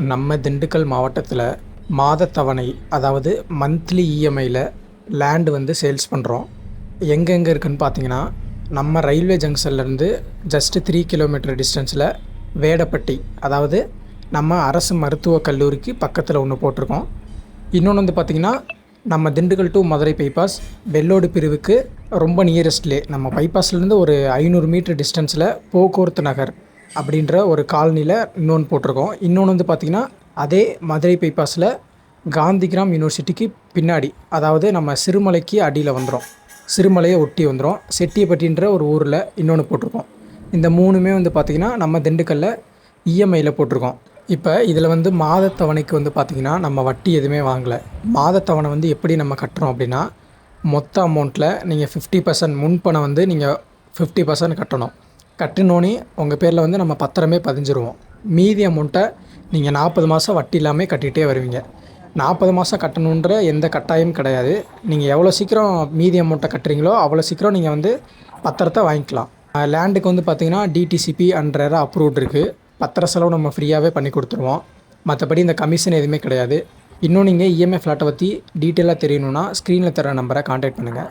நம்ம திண்டுக்கல் மாவட்டத்தில் மாதத்தவணை அதாவது மந்த்லி இஎம்ஐயில் லேண்டு வந்து சேல்ஸ் பண்ணுறோம். எங்கெங்கே இருக்குதுன்னு பார்த்தீங்கன்னா, நம்ம ரயில்வே ஜங்ஷன்லேருந்து ஜஸ்ட்டு 3 கிலோமீட்டர் டிஸ்டன்ஸில் வேடப்பட்டி, அதாவது நம்ம அரசு மருத்துவக் கல்லூரிக்கு பக்கத்தில் ஒன்று போட்டிருக்கோம். இன்னொன்று வந்து பார்த்திங்கன்னா, நம்ம திண்டுக்கல் டு மதுரை பைபாஸ் வெள்ளோடு பிரிவுக்கு ரொம்ப நியரஸ்ட்லே, நம்ம பைபாஸ்லேருந்து ஒரு 500 மீட்டர் டிஸ்டன்ஸில் போக்குவரத்து நகர் அப்படின்ற ஒரு காலனியில் இன்னொன்று போட்டிருக்கோம். இன்னொன்று வந்து பார்த்திங்கன்னா, அதே மதுரை பைபாஸில் காந்திகிராம் யூனிவர்சிட்டிக்கு பின்னாடி, அதாவது நம்ம சிறுமலைக்கு அடியில் வந்துடும், சிறுமலையை ஒட்டி வந்துடும், செட்டியப்பட்டின்ற ஒரு ஊரில் இன்னொன்று போட்டிருக்கோம். இந்த மூணுமே வந்து பார்த்திங்கன்னா நம்ம திண்டுக்கல்லில் இஎம்ஐயில் போட்டிருக்கோம். இப்போ இதில் வந்து மாதத்தவணைக்கு வந்து பார்த்திங்கன்னா நம்ம வட்டி எதுவுமே வாங்கலை. மாதத்தவணை வந்து எப்படி நம்ம கட்டுறோம் அப்படின்னா, மொத்த அமௌண்ட்டில் நீங்கள் 50% முன்பணம் வந்து நீங்கள் 50% கட்டணும். கட்டினோன்னே உங்கள் பேரில் வந்து நம்ம பத்திரமே பதிஞ்சிருவோம். மீதி அமௌண்ட்டை நீங்கள் 40 மாதம் வட்டி இல்லாமல் கட்டிகிட்டே வருவீங்க. 40 மாதம் கட்டணுன்ற எந்த கட்டாயம் கிடையாது. நீங்கள் எவ்வளோ சீக்கிரம் மீதி அமௌண்ட்டை கட்டுறீங்களோ அவ்வளோ சீக்கிரம் நீங்கள் வந்து பத்திரத்தை வாங்கிக்கலாம். லேண்டுக்கு வந்து பார்த்திங்கன்னா டிடிசிபி அண்ட் ரெரா அப்ரூவ்ட் இருக்குது. பத்திர செலவு நம்ம ஃப்ரீயாகவே பண்ணி கொடுத்துருவோம். மற்றபடி இந்த கமிஷன் எதுவுமே கிடையாது. இன்னும் நீங்கள் இஎம்ஐ ஃப்ளாட்டை பற்றி டீட்டெயிலாக தெரியணுன்னா ஸ்க்ரீனில் தர நம்பரை கான்டாக்ட் பண்ணுங்கள்.